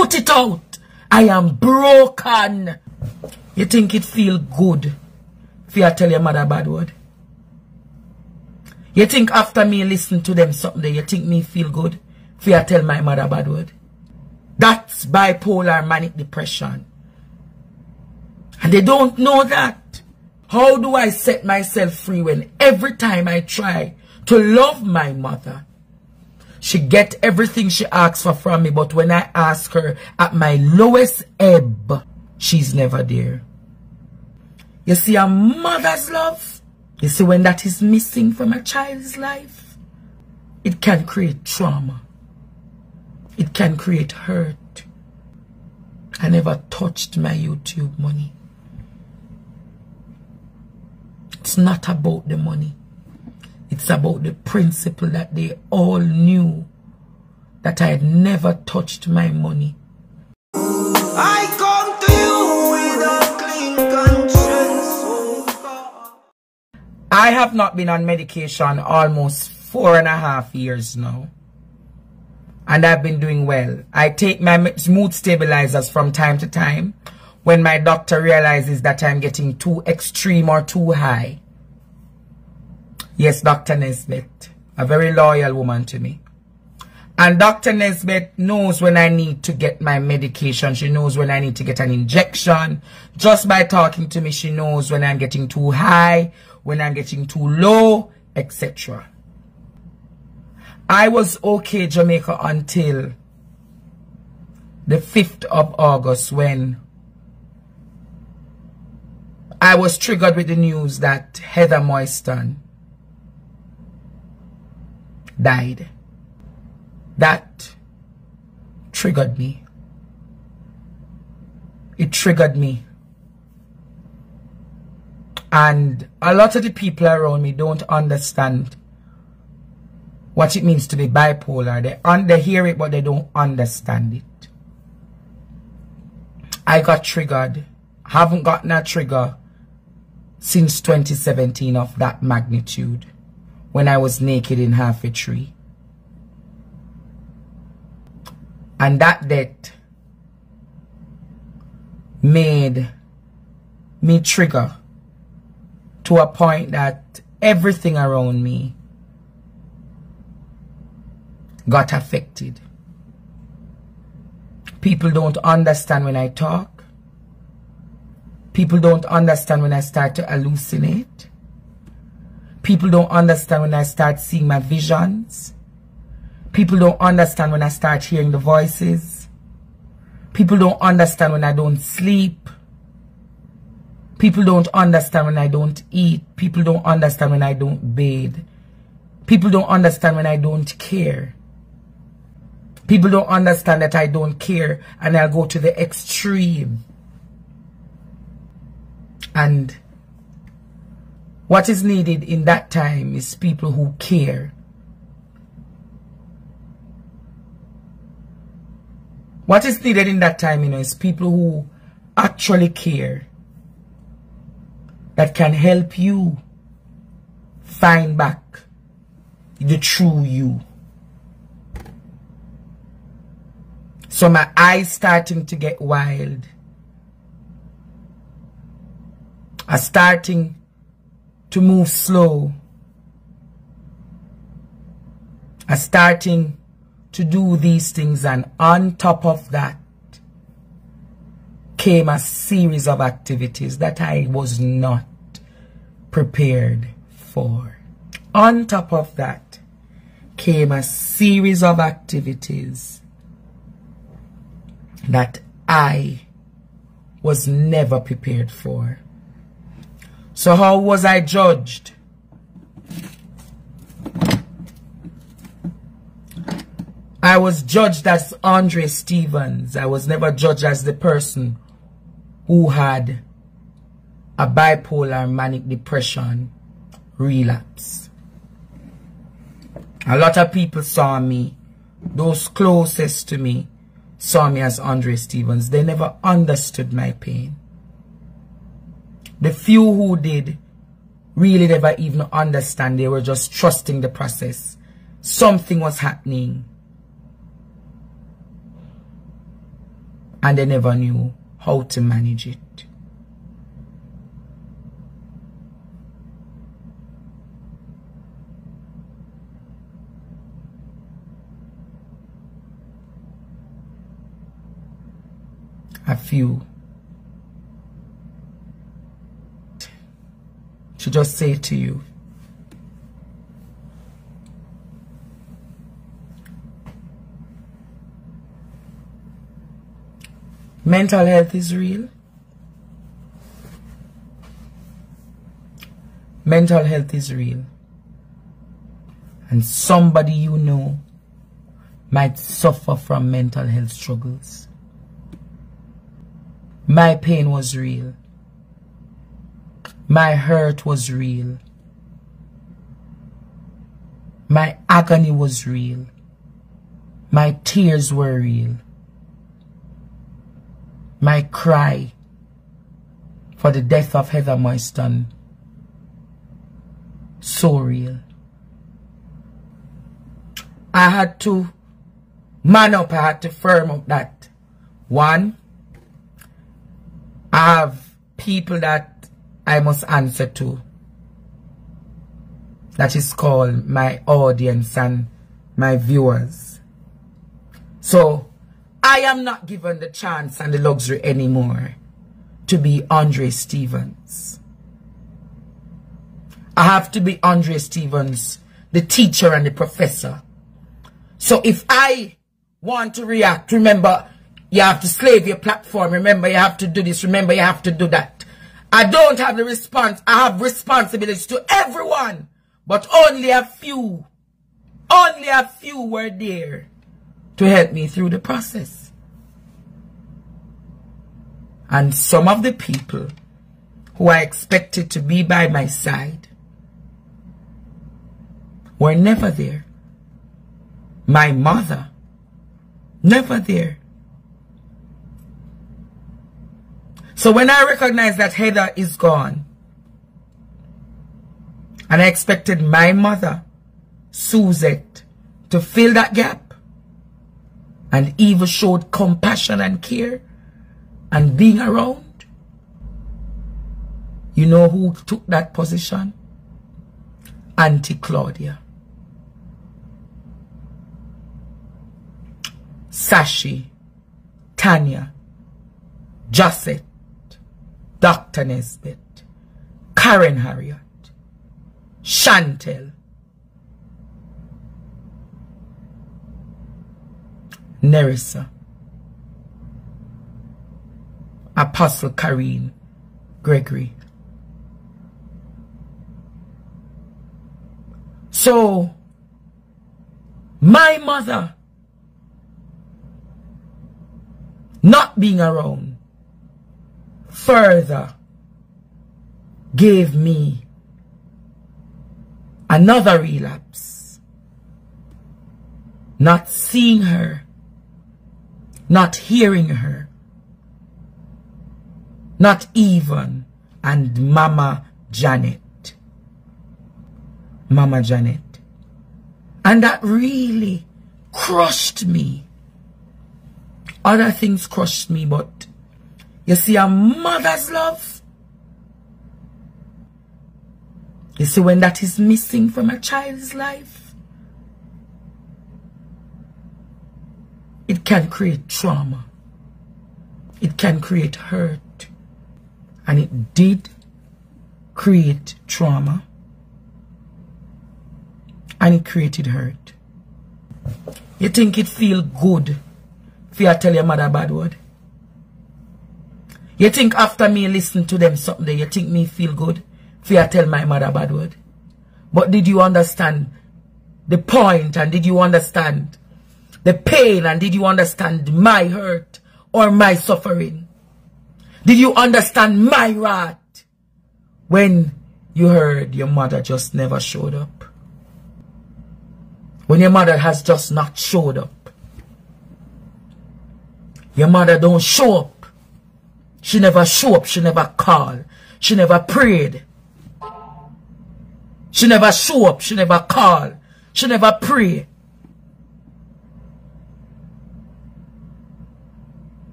Put it out. I am broken. You think it feel good if you tell your mother a bad word? You think after me listen to them something, you think me feel good if you tell my mother a bad word? That's bipolar manic depression. And they don't know that. How do I set myself free when every time I try to love my mother, she get everything she asks for from me, but when I ask her at my lowest ebb, she's never there. You see, a mother's love, you see, when that is missing from a child's life, it can create trauma. It can create hurt. I never touched my YouTube money. It's not about the money. It's about the principle that they all knew that I had never touched my money. I come to you with a clean conscience. I have not been on medication almost 4.5 years now. And I've been doing well. I take my mood stabilizers from time to time when my doctor realizes that I'm getting too extreme or too high. Yes, Dr. Nesbitt, a very loyal woman to me. And Dr. Nesbitt knows when I need to get my medication. She knows when I need to get an injection. Just by talking to me, she knows when I'm getting too high, when I'm getting too low, etc. I was okay, Jamaica, until the 5th of August when I was triggered with the news that Heather Moiston died. That triggered me. It triggered me. And a lot of the people around me don't understand what it means to be bipolar. They hear it, but they don't understand it. I got triggered. Haven't gotten a trigger since 2017 of that magnitude, when I was naked in half a tree. And that death made me trigger to a point that everything around me got affected. People don't understand when I talk. People don't understand when I start to hallucinate. People don't understand when I start seeing my visions. People don't understand when I start hearing the voices. People don't understand when I don't sleep. People don't understand when I don't eat. People don't understand when I don't bathe. People don't understand when I don't care. People don't understand that I don't care and I'll go to the extreme. And what is needed in that time is people who care. What is needed in that time, is people who actually care, that can help you find back the true you. So my eyes starting to get wild. I'm starting to move slow. I'm starting to do these things, and on top of that came a series of activities that I was not prepared for. On top of that came a series of activities that I was never prepared for. So how was I judged? I was judged as Andre Stevens. I was never judged as the person who had a bipolar manic depression relapse. A lot of people saw me, those closest to me, saw me as Andre Stevens. They never understood my pain. The few who did really never even understand. They were just trusting the process. Something was happening. and they never knew how to manage it. A few should just say to you, mental health is real. Mental health is real. And somebody you know might suffer from mental health struggles. My pain was real. My hurt was real. My agony was real. My tears were real. My cry for the death of Heather Moyston, so real. I had to man up, I had to firm up that. One, I have people that I must answer to. That is called my audience and my viewers. So, I am not given the chance and the luxury anymore to be Andre Stevens. I have to be Andre Stevens, the teacher and the professor. So if I want to react, remember, you have to slave your platform. Remember, you have to do this. Remember, you have to do that. I don't have the response. I have responsibilities to everyone. But only a few were there to help me through the process. And some of the people who I expected to be by my side were never there. My mother, never there. So when I recognized that Heather is gone, and I expected my mother, Suzette, to fill that gap, and even showed compassion and care and being around, you know who took that position? Auntie Claudia. Sashi, Tanya, Josette, Dr. Nesbitt, Karen Harriet, Chantel, Nerissa, Apostle Karine Gregory. So, my mother not being around further gave me another relapse. Not seeing her, not hearing her, not even, and Mama Janet. Mama Janet. And that really crushed me. Other things crushed me, but you see, a mother's love, you see, when that is missing from a child's life, it can create trauma. It can create hurt. And it did create trauma. And it created hurt. You think it feel good if you tell your mother a bad word? You think after me listen to them something, you think me feel good if you tell my mother a bad word? But did you understand the point, and did you understand the pain, and did you understand my hurt or my suffering? Did you understand my wrath when you heard your mother just never showed up? When your mother has just not showed up. Your mother don't show up. She never show up. She never call. She never prayed. She never show up. She never call. She never pray.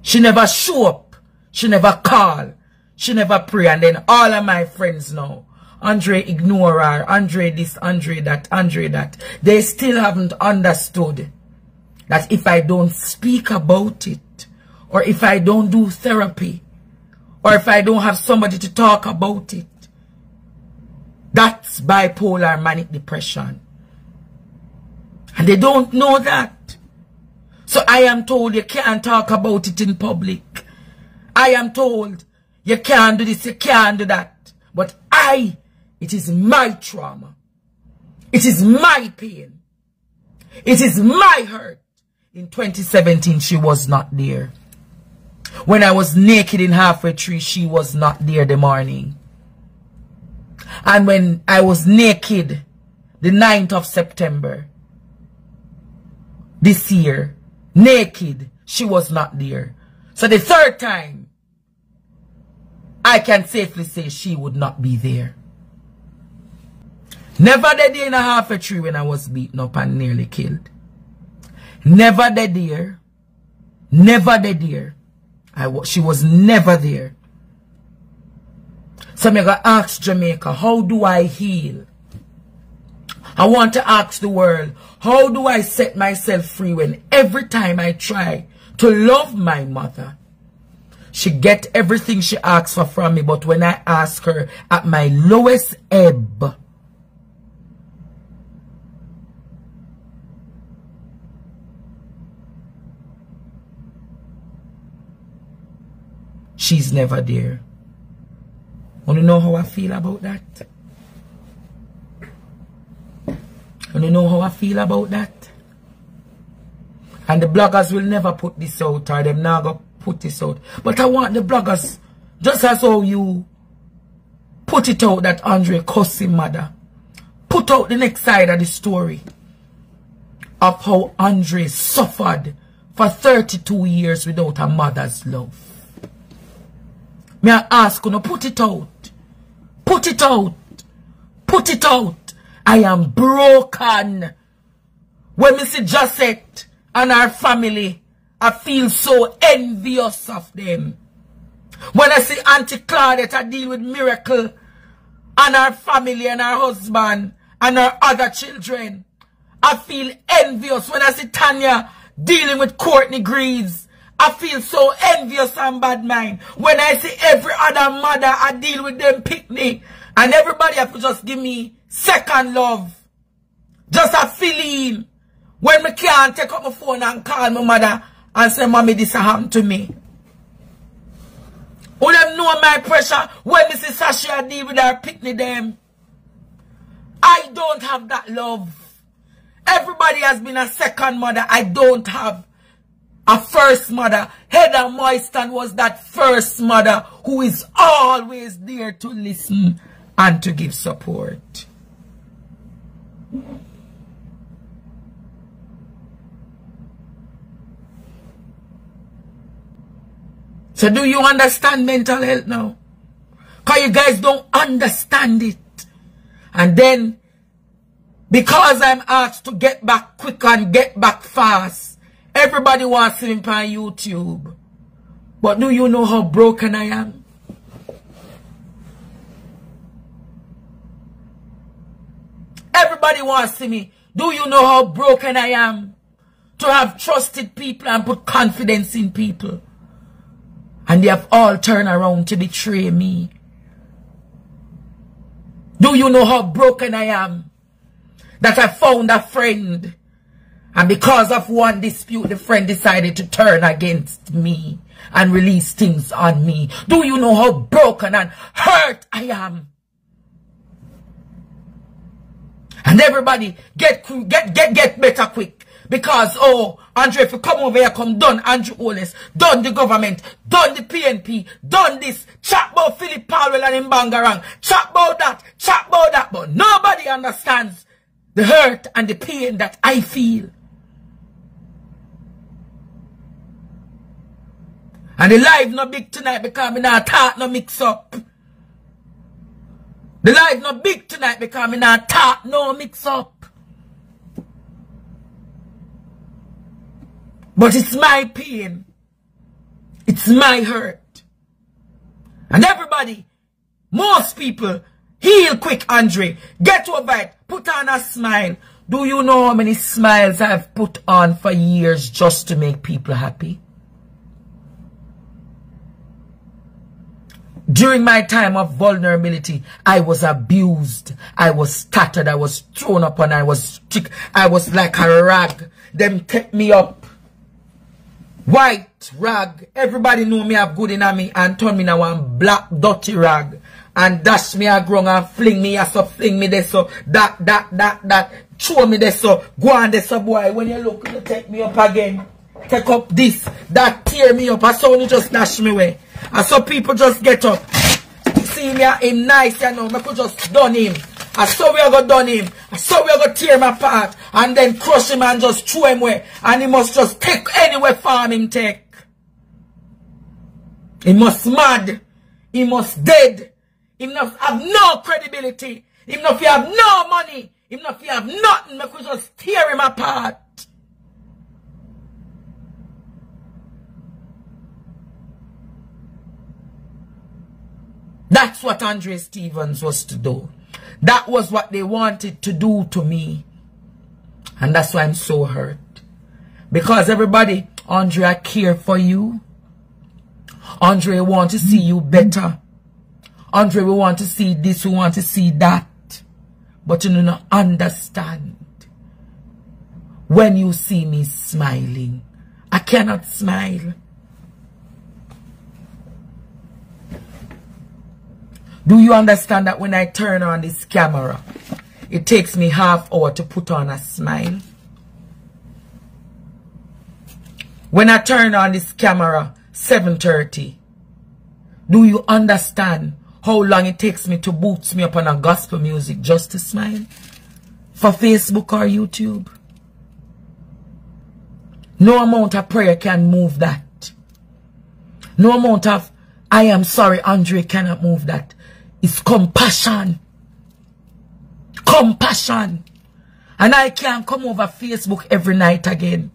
She never show up. She never call. She never pray. And then all of my friends know. Andre ignore her. Andre this, Andre that, Andre that. They still haven't understood that if I don't speak about it, or if I don't do therapy, or if I don't have somebody to talk about it, that's bipolar manic depression. And they don't know that. So I am told you can't talk about it in public. I am told you can't do this, you can't do that. But it is my trauma. It is my pain. It is my hurt. In 2017, she was not there. When I was naked in Halfway Tree, she was not there the morning. And when I was naked, the 9th of September, this year, naked, she was not there. So the third time, I can safely say she would not be there. Never the day in a Halfway Tree when I was beaten up and nearly killed. Never the there. Never the there. She was never there. So I'm going to ask Jamaica, how do I heal? I want to ask the world, how do I set myself free when every time I try to love my mother, she get everything she asks for from me, but when I ask her at my lowest ebb, she's never there. Want to know how I feel about that? Want to know how I feel about that? And the bloggers will never put this out, or them not gonna put this out. But I want the bloggers, just as how you put it out that Andre cussed his mother, put out the next side of the story of how Andre suffered for 32 years without a mother's love. May I ask you to put it out. Put it out. Put it out. I am broken. When we see Josette and her family, I feel so envious of them. When I see Auntie Claudette, I deal with Miracle and her family and her husband and her other children. I feel envious. When I see Tanya dealing with Courtney Greaves, I feel so envious and bad mind. When I see every other mother, I deal with them picnic. And everybody have to just give me second love. Just a feeling. When me can't take up my phone and call my mother and say, Mommy, this happened to me. Who them know my pressure when me see Sasha deal with her picnic them. I don't have that love. Everybody has been a second mother. I don't have a first mother. Heather Moyston was that first mother who is always there to listen and to give support. So do you understand mental health now? Because you guys don't understand it. And then, because I'm asked to get back quick and get back fast, everybody wants to see me on YouTube. But do you know how broken I am? Everybody wants to see me. Do you know how broken I am? To have trusted people and put confidence in people. And they have all turned around to betray me. Do you know how broken I am? That I found a friend. And because of one dispute, the friend decided to turn against me. And release things on me. Do you know how broken and hurt I am? And everybody get better quick. Because, oh, Andre, if you come over here, come done Andrew Oles, done the government, done the PNP, done this, chat about Philip Powell and Mbangarang, chat about that. But nobody understands the hurt and the pain that I feel. And the life not big tonight because me not talk no mix up. The life not big tonight because me not talk no mix up. But it's my pain. It's my hurt. And everybody, most people, heal quick, Andre. Get over it. Put on a smile. Do you know how many smiles I've put on for years just to make people happy? During my time of vulnerability, I was abused. I was tattered. I was thrown up and I was like a rag. Them take me up. White rag. Everybody know me have good in me and turn me now one black dirty rag. And dash me a ground and fling me so fling me there so that. Show me there so go on there so boy. When you look, you take me up again. Take up this. That tear me up. I saw you just dash me away. I saw people just get up. See me him nice, you know. I could just done him. I saw we are going to done him. I saw we are going to tear him apart. And then crush him and just throw him away. And he must just take anywhere farm him take. He must mad. He must dead. He must have no credibility. Even if you have no money. Even if you have nothing. I could just tear him apart. That's what Andre Stevens was to do. That was what they wanted to do to me. And that's why I'm so hurt. Because everybody, Andre, I care for you. Andre, want to see you better. Andre, we want to see this, we want to see that. But you don't understand. When you see me smiling, I cannot smile. Do you understand that when I turn on this camera, it takes me half hour to put on a smile? When I turn on this camera, 7:30, do you understand how long it takes me to boost me up on a gospel music just to smile? For Facebook or YouTube? No amount of prayer can move that. No amount of, I am sorry, Andre, cannot move that. It's compassion. Compassion. And I can't come over Facebook every night again.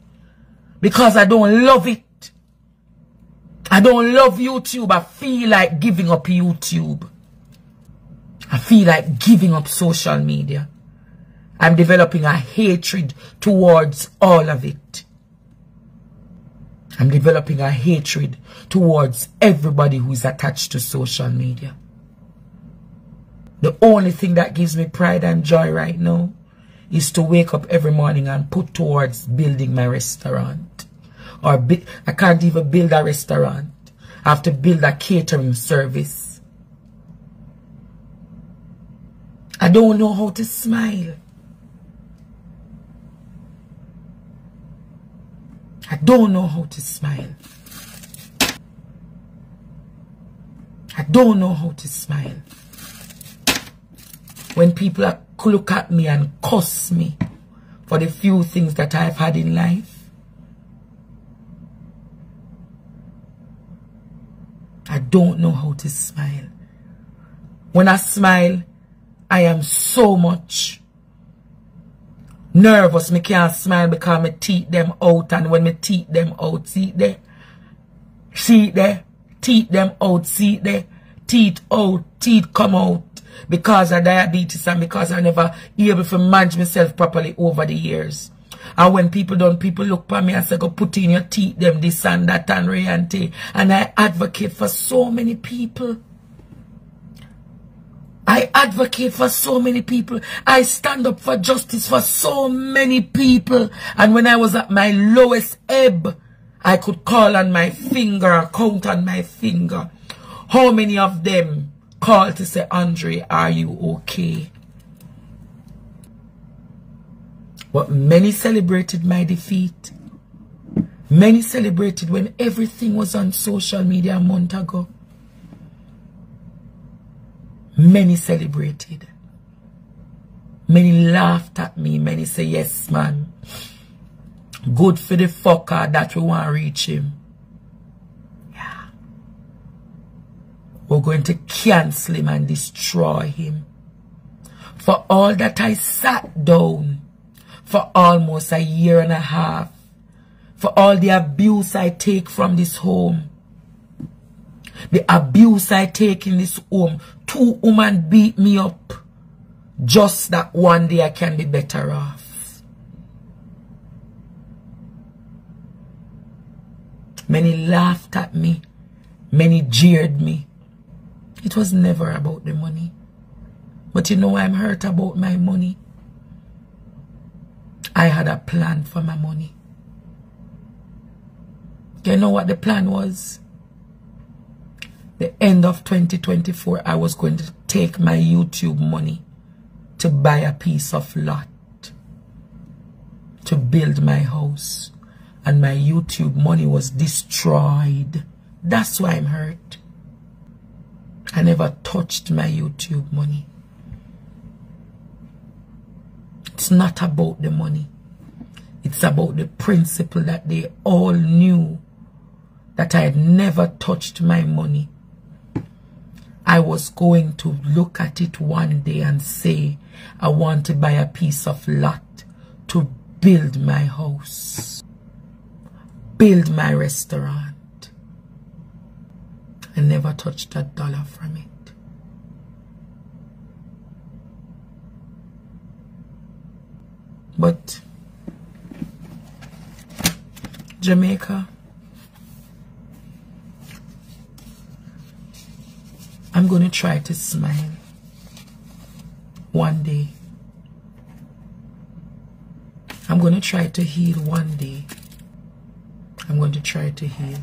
Because I don't love it. I don't love YouTube. I feel like giving up YouTube. I feel like giving up social media. I'm developing a hatred towards all of it. I'm developing a hatred towards everybody who is attached to social media. The only thing that gives me pride and joy right now is to wake up every morning and put towards building my restaurant. Or I can't even build a restaurant. I have to build a catering service. I don't know how to smile. I don't know how to smile. I don't know how to smile. When people look at me and cuss me for the few things that I've had in life, I don't know how to smile. When I smile, I am so much nervous. Me can't smile because my teeth them out, and when my teeth them out, see there, teeth them out, see there, teeth out, teeth come out. Because of diabetes and because I never able to manage myself properly over the years. And when people look at me and say, go put in your teeth, them this and that and Rayante. And I advocate for so many people. I advocate for so many people. I stand up for justice for so many people. And when I was at my lowest ebb, I could call on my finger, count on my finger. How many of them call to say, Andre, are you okay? But many celebrated my defeat. Many celebrated when everything was on social media a month ago. Many celebrated. Many laughed at me. Many say, yes, man. Good for the fucker that we want to reach him. We're going to cancel him and destroy him. For all that I sat down for almost a year and a half, for all the abuse I take from this home, The abuse I take in this home. 2 women beat me up. Just that one day I can be better off. Many laughed at me. Many jeered me. It was never about the money. But you know I'm hurt about my money. I had a plan for my money. You know what the plan was? The end of 2024, I was going to take my YouTube money to buy a piece of lot, to build my house. And my YouTube money was destroyed. That's why I'm hurt. I never touched my YouTube money. It's not about the money. It's about the principle that they all knew that I had never touched my money. I was going to look at it one day and say, I want to buy a piece of lot to build my house, build my restaurant. I never touched a dollar from it. But Jamaica, I'm going to try to smile one day. I'm going to try to heal one day. I'm going to try to heal.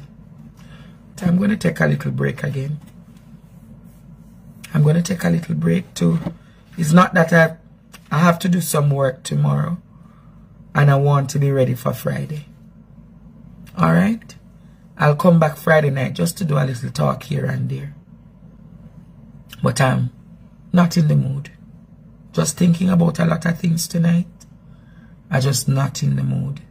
So I'm going to take a little break again. I'm going to take a little break too. It's not that I have to do some work tomorrow and I want to be ready for Friday. Alright? I'll come back Friday night just to do a little talk here and there. But I'm not in the mood. Just thinking about a lot of things tonight. I'm just not in the mood.